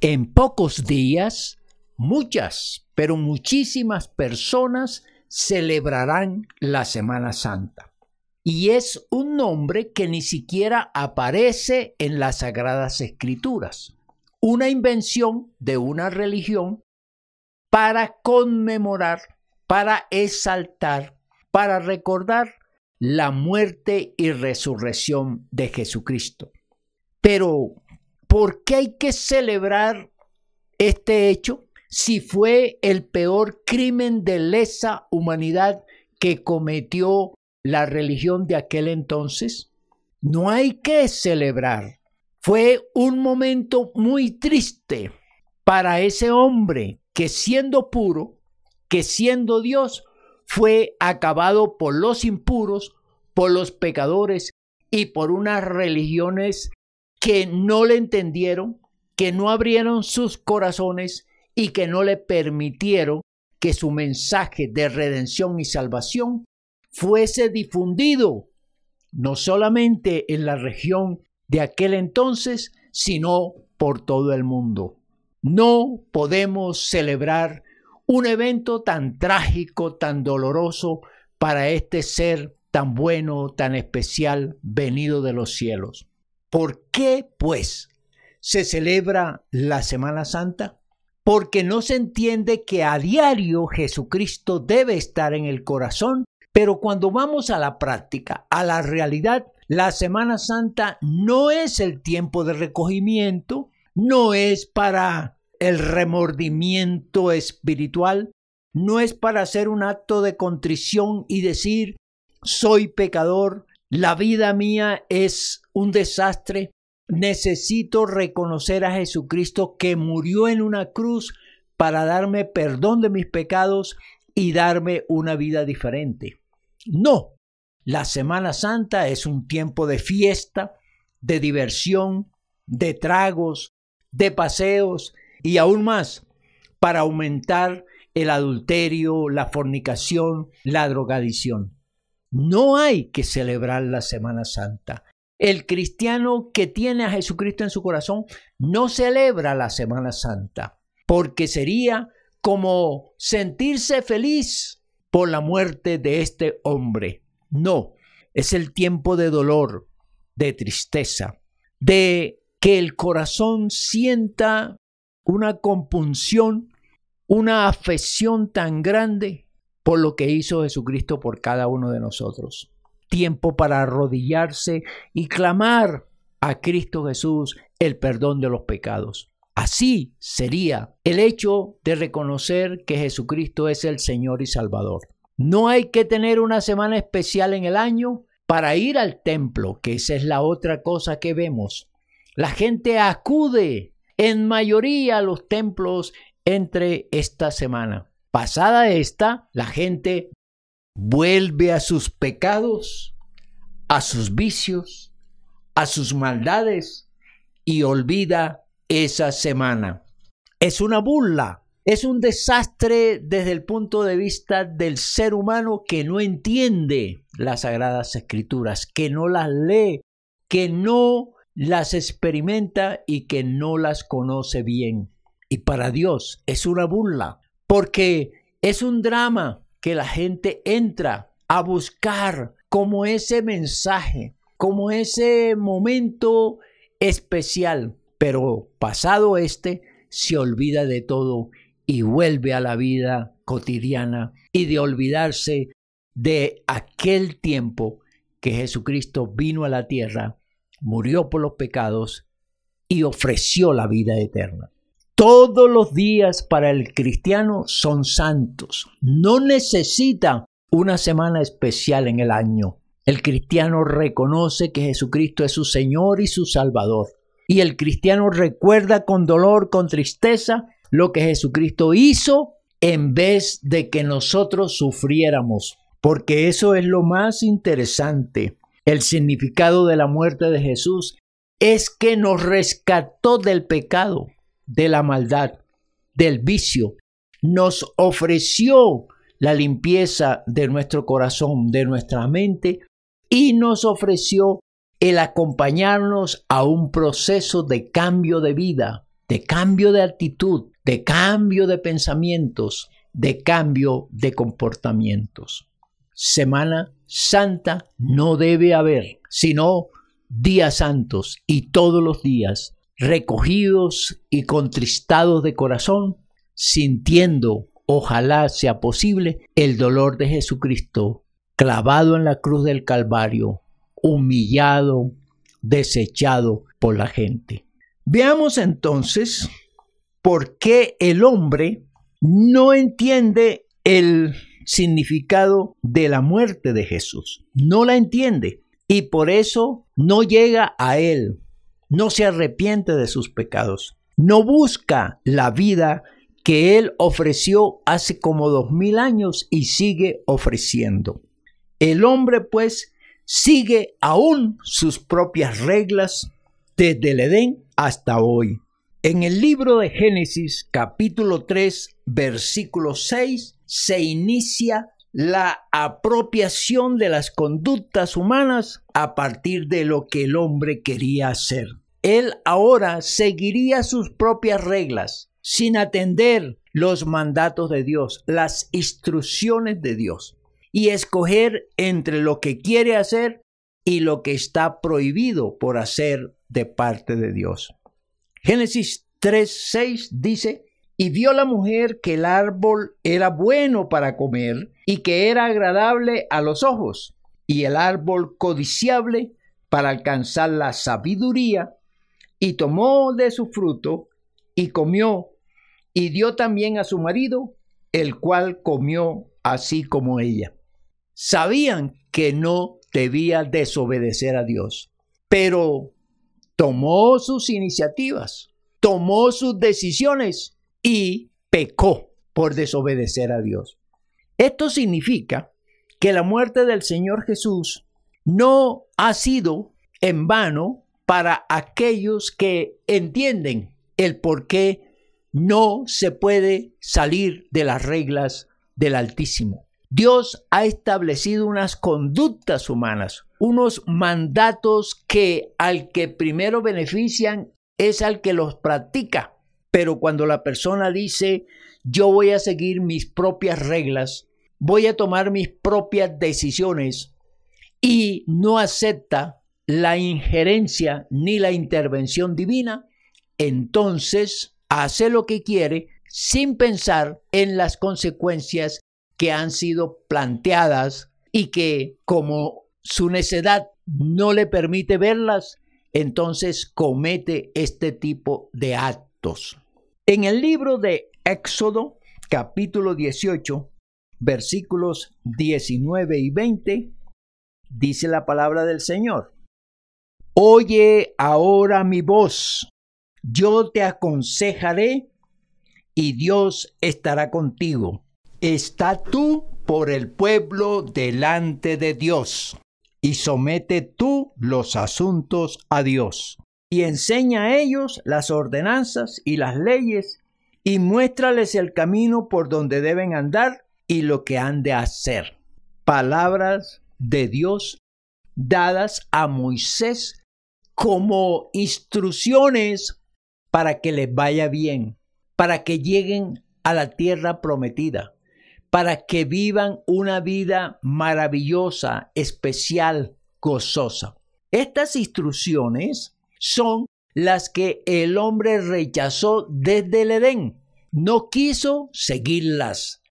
En pocos días, muchas, pero muchísimas personas celebrarán la Semana Santa. Y es un nombre que ni siquiera aparece en las Sagradas Escrituras. Una invención de una religión para conmemorar, para exaltar, para recordar la muerte y resurrección de Jesucristo. Pero, ¿por qué hay que celebrar este hecho si fue el peor crimen de lesa humanidad que cometió la religión de aquel entonces? No hay que celebrar. Fue un momento muy triste para ese hombre que siendo puro, que siendo Dios, fue acabado por los impuros, por los pecadores y por unas religiones que no le entendieron, que no abrieron sus corazones y que no le permitieron que su mensaje de redención y salvación fuese difundido, no solamente en la región de aquel entonces, sino por todo el mundo. No podemos celebrar un evento tan trágico, tan doloroso para este ser tan bueno, tan especial, venido de los cielos. ¿Por qué, pues, se celebra la Semana Santa? Porque no se entiende que a diario Jesucristo debe estar en el corazón, pero cuando vamos a la práctica, a la realidad, la Semana Santa no es el tiempo de recogimiento, no es para el remordimiento espiritual, no es para hacer un acto de contrición y decir, soy pecador, la vida mía es un desastre, necesito reconocer a Jesucristo que murió en una cruz para darme perdón de mis pecados y darme una vida diferente. No, la Semana Santa es un tiempo de fiesta, de diversión, de tragos, de paseos y aún más para aumentar el adulterio, la fornicación, la drogadicción. No hay que celebrar la Semana Santa. El cristiano que tiene a Jesucristo en su corazón no celebra la Semana Santa, porque sería como sentirse feliz por la muerte de este hombre. No, es el tiempo de dolor, de tristeza, de que el corazón sienta una compunción, una afección tan grande por lo que hizo Jesucristo por cada uno de nosotros. Tiempo para arrodillarse y clamar a Cristo Jesús el perdón de los pecados. Así sería el hecho de reconocer que Jesucristo es el Señor y Salvador. No hay que tener una semana especial en el año para ir al templo, que esa es la otra cosa que vemos. La gente acude en mayoría a los templos entre esta semana. Pasada esta, la gente vuelve a sus pecados, a sus vicios, a sus maldades y olvida esa semana. Es una burla, es un desastre desde el punto de vista del ser humano que no entiende las Sagradas Escrituras, que no las lee, que no las experimenta y que no las conoce bien. Y para Dios es una burla, porque es un drama que la gente entra a buscar como ese mensaje, como ese momento especial, pero pasado se olvida de todo y vuelve a la vida cotidiana y de olvidarse de aquel tiempo que Jesucristo vino a la tierra, murió por los pecados y ofreció la vida eterna. Todos los días para el cristiano son santos. No necesita una semana especial en el año. El cristiano reconoce que Jesucristo es su Señor y su Salvador. Y el cristiano recuerda con dolor, con tristeza, lo que Jesucristo hizo en vez de que nosotros sufriéramos. Porque eso es lo más interesante. El significado de la muerte de Jesús es que nos rescató del pecado, de la maldad, del vicio. Nos ofreció la limpieza de nuestro corazón, de nuestra mente, y nos ofreció el acompañarnos a un proceso de cambio de vida, de cambio de actitud, de cambio de pensamientos, de cambio de comportamientos. Semana Santa no debe haber, sino días santos, y todos los días recogidos y contristados de corazón, sintiendo, ojalá sea posible, el dolor de Jesucristo clavado en la cruz del Calvario, humillado, desechado por la gente. Veamos entonces por qué el hombre no entiende el significado de la muerte de Jesús. No la entiende y por eso no llega a él, no se arrepiente de sus pecados, no busca la vida que él ofreció hace como 2000 años y sigue ofreciendo. El hombre pues sigue aún sus propias reglas desde el Edén hasta hoy. En el libro de Génesis, capítulo 3, versículo 6, se inicia la apropiación de las conductas humanas a partir de lo que el hombre quería hacer. Él ahora seguiría sus propias reglas, sin atender los mandatos de Dios, las instrucciones de Dios, y escoger entre lo que quiere hacer y lo que está prohibido por hacer de parte de Dios. Génesis 3:6 dice: y vio la mujer que el árbol era bueno para comer y que era agradable a los ojos, y el árbol codiciable para alcanzar la sabiduría, y tomó de su fruto y comió, y dio también a su marido, el cual comió así como ella. Sabían que no debía desobedecer a Dios, pero tomó sus iniciativas, tomó sus decisiones y pecó por desobedecer a Dios. Esto significa que la muerte del Señor Jesús no ha sido en vano para aquellos que entienden el por qué no se puede salir de las reglas del Altísimo. Dios ha establecido unas conductas humanas, unos mandatos que al que primero benefician es al que los practica. Pero cuando la persona dice, yo voy a seguir mis propias reglas, voy a tomar mis propias decisiones y no acepta la injerencia ni la intervención divina, entonces hace lo que quiere sin pensar en las consecuencias que han sido planteadas y que, como su necedad no le permite verlas, entonces comete este tipo de actos. En el libro de Éxodo, capítulo 18, versículos 19 y 20, dice la palabra del Señor: oye ahora mi voz, yo te aconsejaré y Dios estará contigo. Está tú por el pueblo delante de Dios y somete tú los asuntos a Dios. Y enseña a ellos las ordenanzas y las leyes y muéstrales el camino por donde deben andar y lo que han de hacer. Palabras de Dios dadas a Moisés como instrucciones para que les vaya bien, para que lleguen a la tierra prometida, para que vivan una vida maravillosa, especial, gozosa. Estas instrucciones son las que el hombre rechazó desde el Edén. No quiso seguirlas.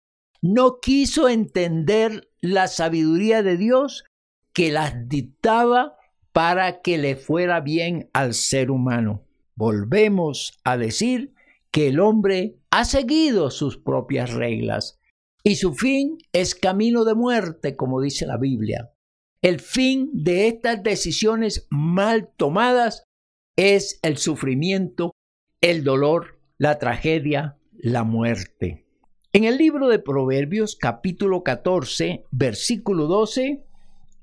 No quiso entender la sabiduría de Dios que las dictaba para que le fuera bien al ser humano. Volvemos a decir que el hombre ha seguido sus propias reglas y su fin es camino de muerte, como dice la Biblia. El fin de estas decisiones mal tomadas es el sufrimiento, el dolor, la tragedia, la muerte. En el libro de Proverbios, capítulo 14, versículo 12,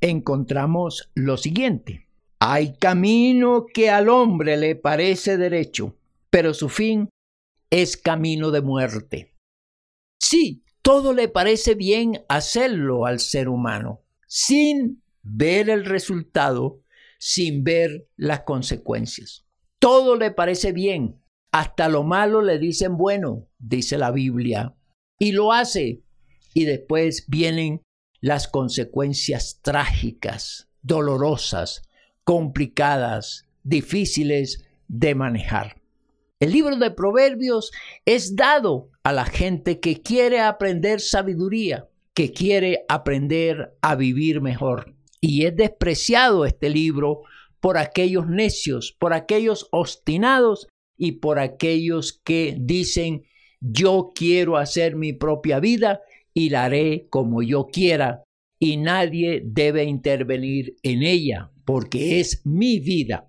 encontramos lo siguiente: hay camino que al hombre le parece derecho, pero su fin es camino de muerte. Sí, todo le parece bien hacerlo al ser humano, sin ver el resultado, sin ver las consecuencias. Todo le parece bien, Hasta lo malo le dicen bueno, dice la Biblia, y lo hace. Y después vienen las consecuencias trágicas, dolorosas, complicadas, difíciles de manejar. El libro de Proverbios es dado a la gente que quiere aprender sabiduría, que quiere aprender a vivir mejor. Y es despreciado este libro por aquellos necios, por aquellos obstinados y por aquellos que dicen: yo quiero hacer mi propia vida y la haré como yo quiera, y nadie debe intervenir en ella, porque es mi vida.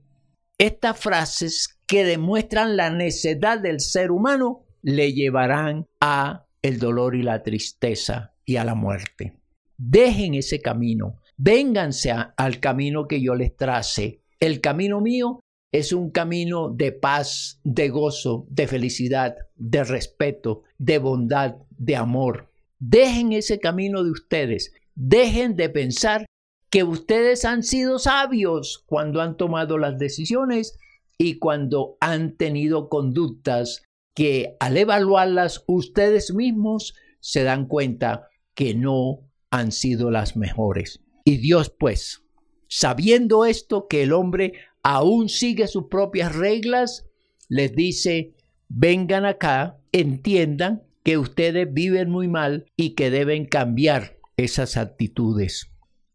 Estas frases que demuestran la necedad del ser humano le llevarán a el dolor y la tristeza y a la muerte. Dejen ese camino, vénganse al camino que yo les trace. El camino mío es un camino de paz, de gozo, de felicidad, de respeto, de bondad, de amor. Dejen ese camino de ustedes. Dejen de pensar que ustedes han sido sabios cuando han tomado las decisiones y cuando han tenido conductas que al evaluarlas ustedes mismos se dan cuenta que no han sido las mejores. Y Dios, pues, sabiendo esto, que el hombre aún sigue sus propias reglas, les dice: vengan acá, entiendan que ustedes viven muy mal y que deben cambiar esas actitudes.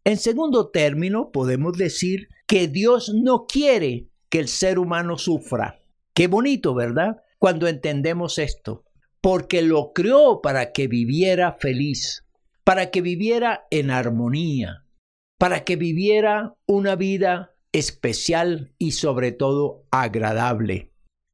En segundo término, podemos decir que Dios no quiere que el ser humano sufra. Qué bonito, ¿verdad? Cuando entendemos esto, porque lo creó para que viviera feliz, para que viviera en armonía, para que viviera una vida especial y sobre todo agradable.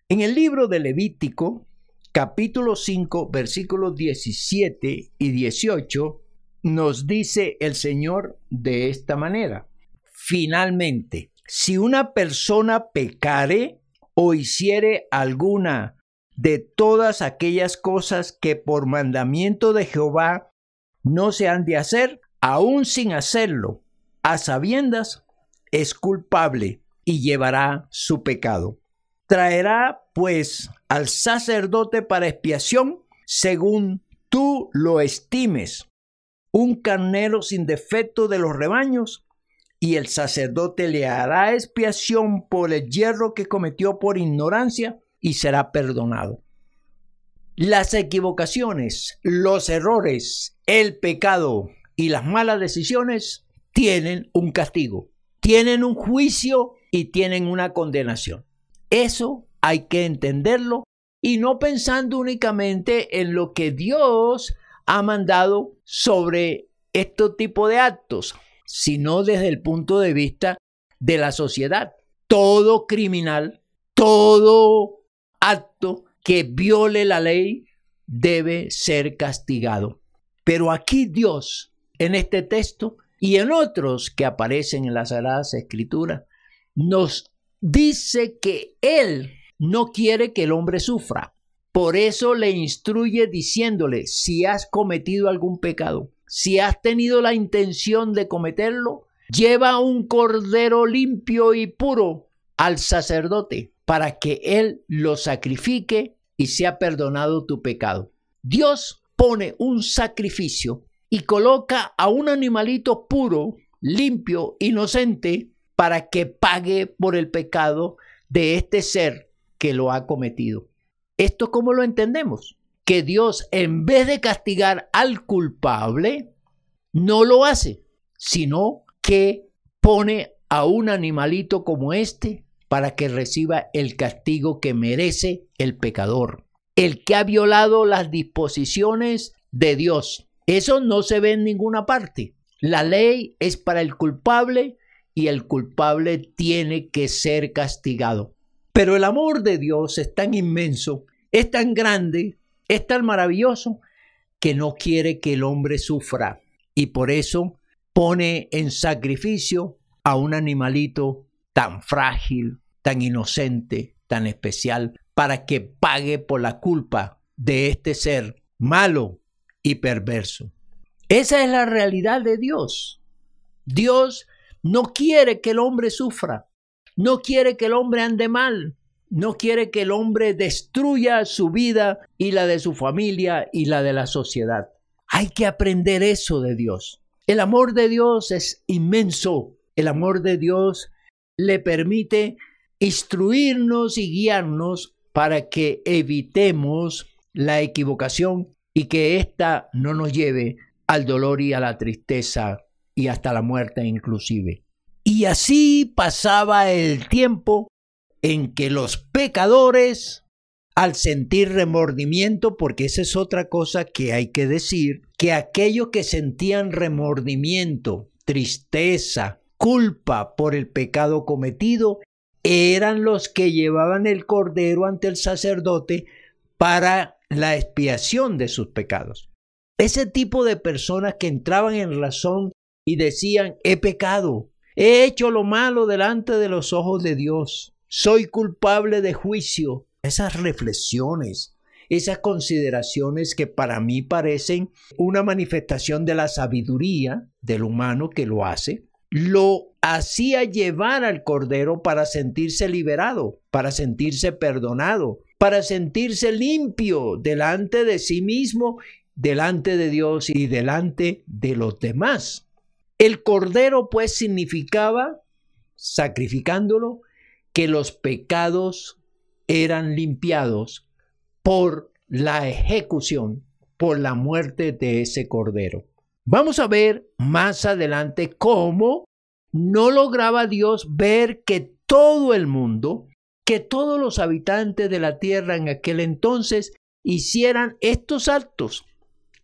En el libro de Levítico, capítulo 5, versículos 17 y 18, nos dice el Señor de esta manera: finalmente, si una persona pecare o hiciere alguna de todas aquellas cosas que por mandamiento de Jehová no se han de hacer, aún sin hacerlo, a sabiendas, es culpable y llevará su pecado. Traerá pues al sacerdote para expiación, según tú lo estimes, un carnero sin defecto de los rebaños, y el sacerdote le hará expiación por el yerro que cometió por ignorancia y será perdonado. Las equivocaciones, los errores, el pecado y las malas decisiones tienen un castigo, tienen un juicio y tienen una condenación. Eso hay que entenderlo y no pensando únicamente en lo que Dios ha mandado sobre este tipo de actos, sino desde el punto de vista de la sociedad. Todo criminal, todo acto que viole la ley debe ser castigado. Pero aquí Dios, en este texto y en otros que aparecen en las Sagradas Escrituras, nos dice que Él no quiere que el hombre sufra. Por eso le instruye diciéndole: si has cometido algún pecado, si has tenido la intención de cometerlo, lleva un cordero limpio y puro al sacerdote para que él lo sacrifique y sea perdonado tu pecado. Dios pone un sacrificio y coloca a un animalito puro, limpio, inocente, para que pague por el pecado de este ser que lo ha cometido. ¿Esto cómo lo entendemos? Que Dios, en vez de castigar al culpable, no lo hace, sino que pone a un animalito como este para que reciba el castigo que merece el pecador, el que ha violado las disposiciones de Dios. Eso no se ve en ninguna parte. La ley es para el culpable y el culpable tiene que ser castigado. Pero el amor de Dios es tan inmenso, es tan grande, es tan maravilloso, que no quiere que el hombre sufra. Y por eso pone en sacrificio a un animalito tan frágil, tan inocente, tan especial, para que pague por la culpa de este ser malo y perverso. Esa es la realidad de Dios. Dios no quiere que el hombre sufra, no quiere que el hombre ande mal, no quiere que el hombre destruya su vida y la de su familia y la de la sociedad. Hay que aprender eso de Dios. El amor de Dios es inmenso. El amor de Dios le permite instruirnos y guiarnos para que evitemos la equivocación y que ésta no nos lleve al dolor y a la tristeza y hasta la muerte inclusive. Y así pasaba el tiempo en que los pecadores, al sentir remordimiento, porque esa es otra cosa que hay que decir, que aquellos que sentían remordimiento, tristeza, culpa por el pecado cometido, eran los que llevaban el cordero ante el sacerdote para la expiación de sus pecados. Ese tipo de personas que entraban en razón y decían: he pecado, he hecho lo malo delante de los ojos de Dios, soy culpable de juicio. Esas reflexiones, esas consideraciones que para mí parecen una manifestación de la sabiduría del humano que lo hace, lo hacía llevar al cordero para sentirse liberado, para sentirse perdonado, para sentirse limpio delante de sí mismo, delante de Dios y delante de los demás. El cordero pues significaba, sacrificándolo, que los pecados eran limpiados por la ejecución, por la muerte de ese cordero. Vamos a ver más adelante cómo no lograba Dios ver que todo el mundo, que todos los habitantes de la tierra en aquel entonces hicieran estos actos,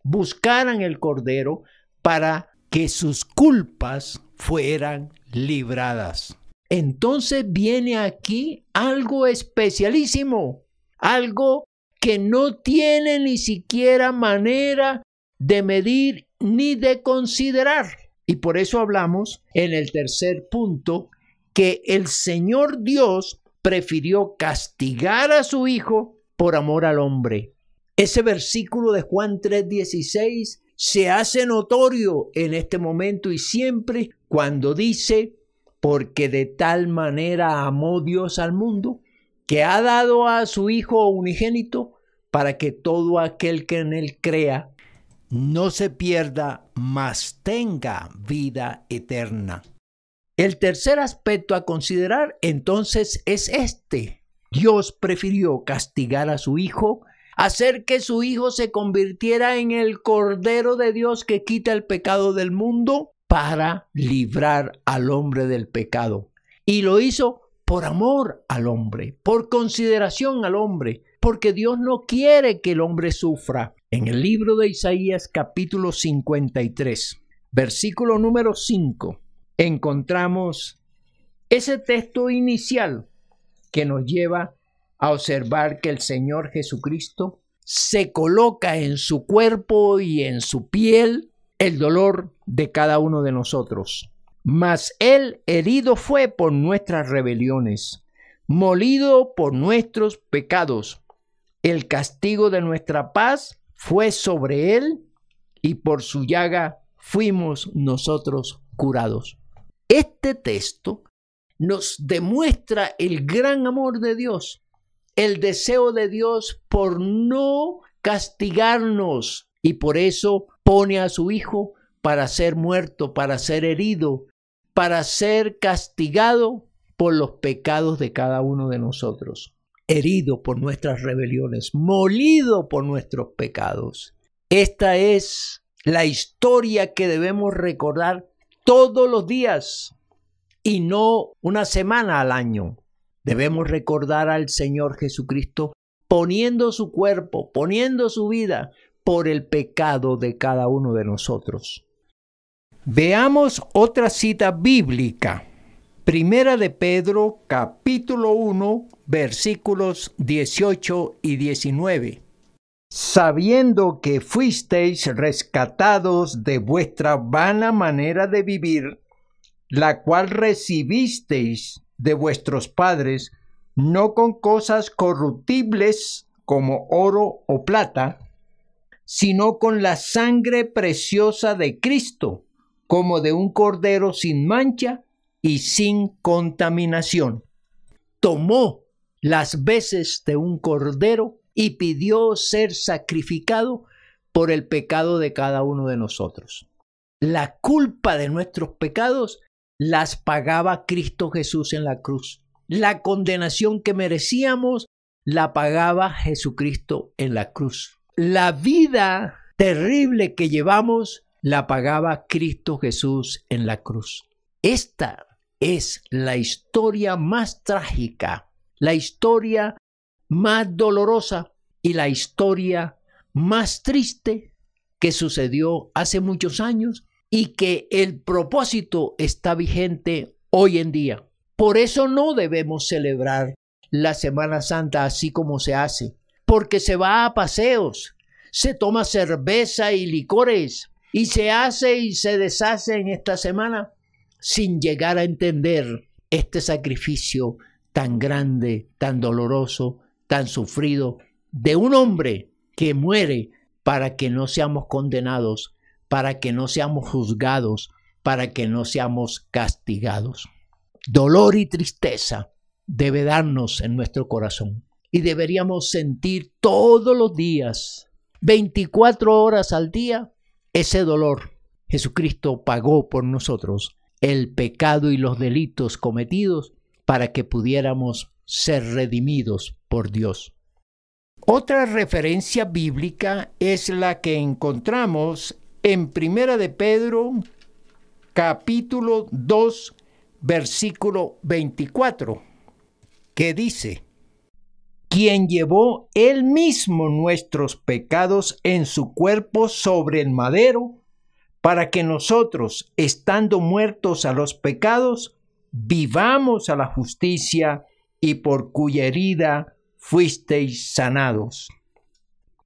buscaran el cordero para que sus culpas fueran libradas. Entonces viene aquí algo especialísimo, algo que no tiene ni siquiera manera de medir ni de considerar. Y por eso hablamos en el tercer punto que el Señor Dios prefirió castigar a su Hijo por amor al hombre. Ese versículo de Juan 3:16 se hace notorio en este momento y siempre cuando dice: porque de tal manera amó Dios al mundo, que ha dado a su Hijo unigénito, para que todo aquel que en él crea no se pierda, mas tenga vida eterna. El tercer aspecto a considerar entonces es este: Dios prefirió castigar a su Hijo, hacer que su Hijo se convirtiera en el Cordero de Dios que quita el pecado del mundo, para librar al hombre del pecado. Y lo hizo por amor al hombre, por consideración al hombre, porque Dios no quiere que el hombre sufra. En el libro de Isaías capítulo 53, versículo número 5, encontramos ese texto inicial que nos lleva a observar que el Señor Jesucristo se coloca en su cuerpo y en su piel el dolor de cada uno de nosotros. Mas Él herido fue por nuestras rebeliones, molido por nuestros pecados. El castigo de nuestra paz fue sobre Él, y por su llaga fuimos nosotros curados. Este texto nos demuestra el gran amor de Dios, el deseo de Dios por no castigarnos, y por eso pone a su Hijo para ser muerto, para ser herido, para ser castigado por los pecados de cada uno de nosotros. Herido por nuestras rebeliones, molido por nuestros pecados. Esta es la historia que debemos recordar todos los días y no una semana al año. Debemos recordar al Señor Jesucristo poniendo su cuerpo, poniendo su vida por el pecado de cada uno de nosotros. Veamos otra cita bíblica. Primera de Pedro, capítulo 1, versículos 18 y 19. Sabiendo que fuisteis rescatados de vuestra vana manera de vivir, la cual recibisteis de vuestros padres, no con cosas corruptibles como oro o plata, sino con la sangre preciosa de Cristo, como de un cordero sin mancha y sin contaminación. Tomó las veces de un cordero y pidió ser sacrificado por el pecado de cada uno de nosotros. La culpa de nuestros pecados las pagaba Cristo Jesús en la cruz. La condenación que merecíamos la pagaba Jesucristo en la cruz. La vida terrible que llevamos la pagaba Cristo Jesús en la cruz. Esta es la historia más trágica, la historia más dolorosa y la historia más triste que sucedió hace muchos años y que el propósito está vigente hoy en día. Por eso no debemos celebrar la Semana Santa así como se hace, porque se va a paseos, se toma cerveza y licores y se hace y se deshace en esta semana sin llegar a entender este sacrificio tan grande, tan doloroso, tan sufrido de un hombre que muere para que no seamos condenados, para que no seamos juzgados, para que no seamos castigados. Dolor y tristeza debe darnos en nuestro corazón y deberíamos sentir todos los días, 24 horas al día, ese dolor. Jesucristo pagó por nosotros el pecado y los delitos cometidos para que pudiéramos ser redimidos por Dios. Otra referencia bíblica es la que encontramos en 1 de Pedro, capítulo 2, versículo 24, que dice: quien llevó él mismo nuestros pecados en su cuerpo sobre el madero, para que nosotros, estando muertos a los pecados, vivamos a la justicia, y por cuya herida fuisteis sanados.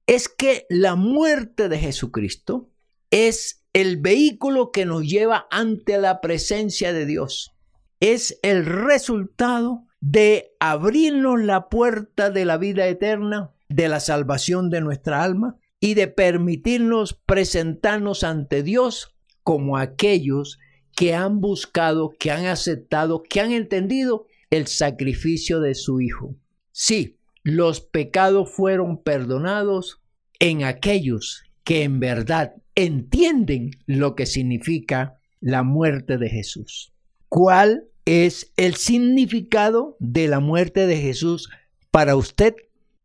Es que la muerte de Jesucristo es el vehículo que nos lleva ante la presencia de Dios. Es el resultado de abrirnos la puerta de la vida eterna, de la salvación de nuestra alma y de permitirnos presentarnos ante Dios como aquellos que han buscado, que han aceptado, que han entendido el sacrificio de su Hijo. Sí, los pecados fueron perdonados en aquellos que en verdad entienden lo que significa la muerte de Jesús. ¿Cuál es el significado de la muerte de Jesús para usted?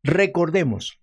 Recordemos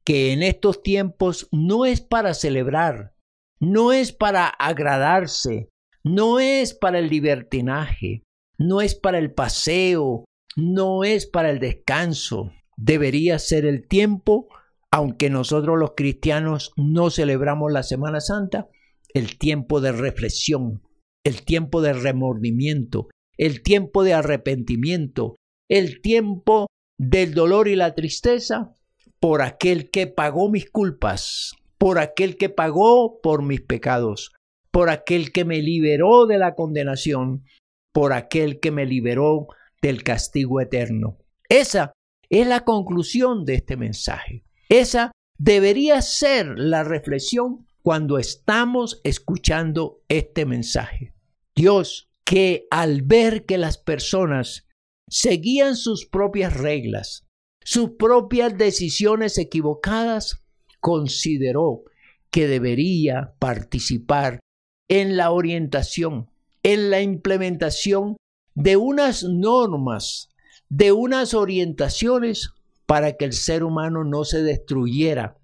que en estos tiempos no es para celebrar, no es para agradarse, no es para el libertinaje, no es para el paseo, no es para el descanso. Debería ser el tiempo, aunque nosotros los cristianos no celebramos la Semana Santa, el tiempo de reflexión, el tiempo de remordimiento, el tiempo de arrepentimiento, el tiempo del dolor y la tristeza por aquel que pagó mis culpas, por aquel que pagó por mis pecados, por aquel que me liberó de la condenación, por aquel que me liberó del castigo eterno. Esa es la conclusión de este mensaje. Esa debería ser la reflexión cuando estamos escuchando este mensaje. Dios, que al ver que las personas seguían sus propias reglas, sus propias decisiones equivocadas, consideró que debería participar en la orientación, en la implementación de unas normas, de unas orientaciones para que el ser humano no se destruyera,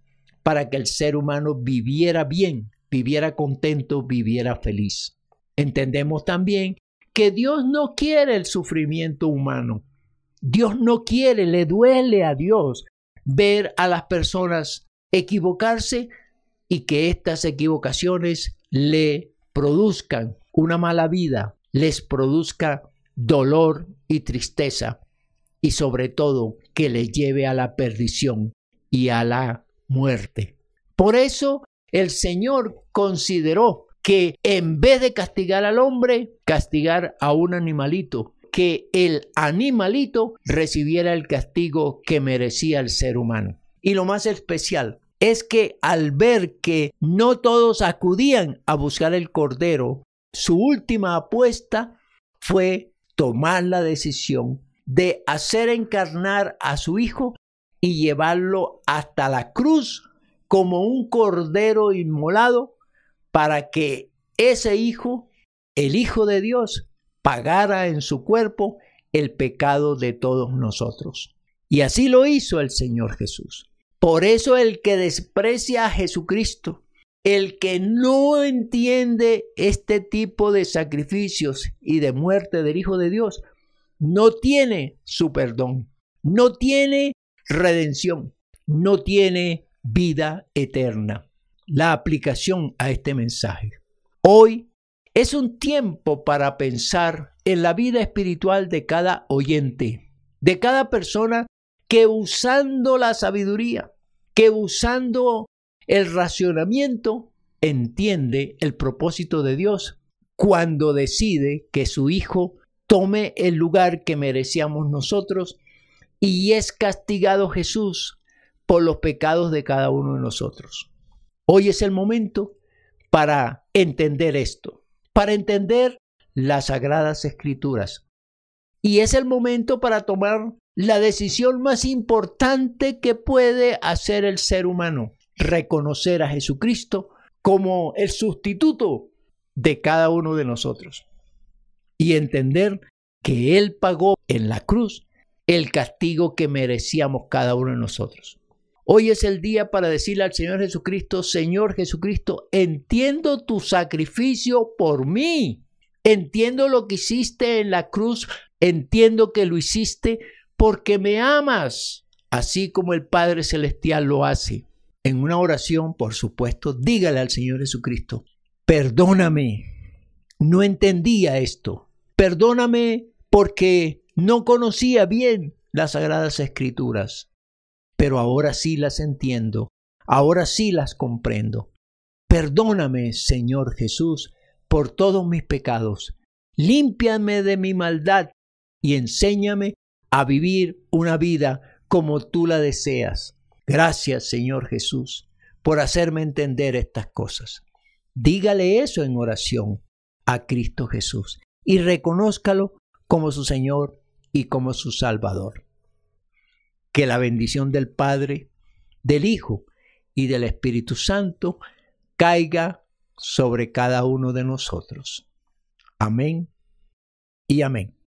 para que el ser humano viviera bien, viviera contento, viviera feliz. Entendemos también que Dios no quiere el sufrimiento humano. Dios no quiere, le duele a Dios ver a las personas equivocarse y que estas equivocaciones le produzcan una mala vida, les produzca dolor y tristeza y sobre todo que les lleve a la perdición y a la muerte. Por eso el Señor consideró que en vez de castigar al hombre, castigar a un animalito, que el animalito recibiera el castigo que merecía el ser humano. Y lo más especial es que al ver que no todos acudían a buscar el cordero, su última apuesta fue tomar la decisión de hacer encarnar a su Hijo y llevarlo hasta la cruz como un cordero inmolado para que ese Hijo, el Hijo de Dios, pagara en su cuerpo el pecado de todos nosotros. Y así lo hizo el Señor Jesús. Por eso el que desprecia a Jesucristo, el que no entiende este tipo de sacrificios y de muerte del Hijo de Dios, no tiene su perdón, no tiene redención, no tiene vida eterna. La aplicación a este mensaje. Hoy es un tiempo para pensar en la vida espiritual de cada oyente, de cada persona que usando la sabiduría, que usando el racionamiento, entiende el propósito de Dios cuando decide que su Hijo tome el lugar que merecíamos nosotros y es castigado Jesús por los pecados de cada uno de nosotros. Hoy es el momento para entender esto, para entender las Sagradas Escrituras. Y es el momento para tomar la decisión más importante que puede hacer el ser humano: reconocer a Jesucristo como el sustituto de cada uno de nosotros y entender que Él pagó en la cruz el castigo que merecíamos cada uno de nosotros. Hoy es el día para decirle al Señor Jesucristo: Señor Jesucristo, entiendo tu sacrificio por mí. Entiendo lo que hiciste en la cruz. Entiendo que lo hiciste porque me amas, así como el Padre Celestial lo hace. En una oración, por supuesto, dígale al Señor Jesucristo: perdóname, no entendía esto. Perdóname porque no conocía bien las Sagradas Escrituras. Pero ahora sí las entiendo, ahora sí las comprendo. Perdóname, Señor Jesús, por todos mis pecados. Límpiame de mi maldad y enséñame a vivir una vida como tú la deseas. Gracias, Señor Jesús, por hacerme entender estas cosas. Dígale eso en oración a Cristo Jesús y reconózcalo como su Señor y como su Salvador. Que la bendición del Padre, del Hijo y del Espíritu Santo caiga sobre cada uno de nosotros. Amén y amén.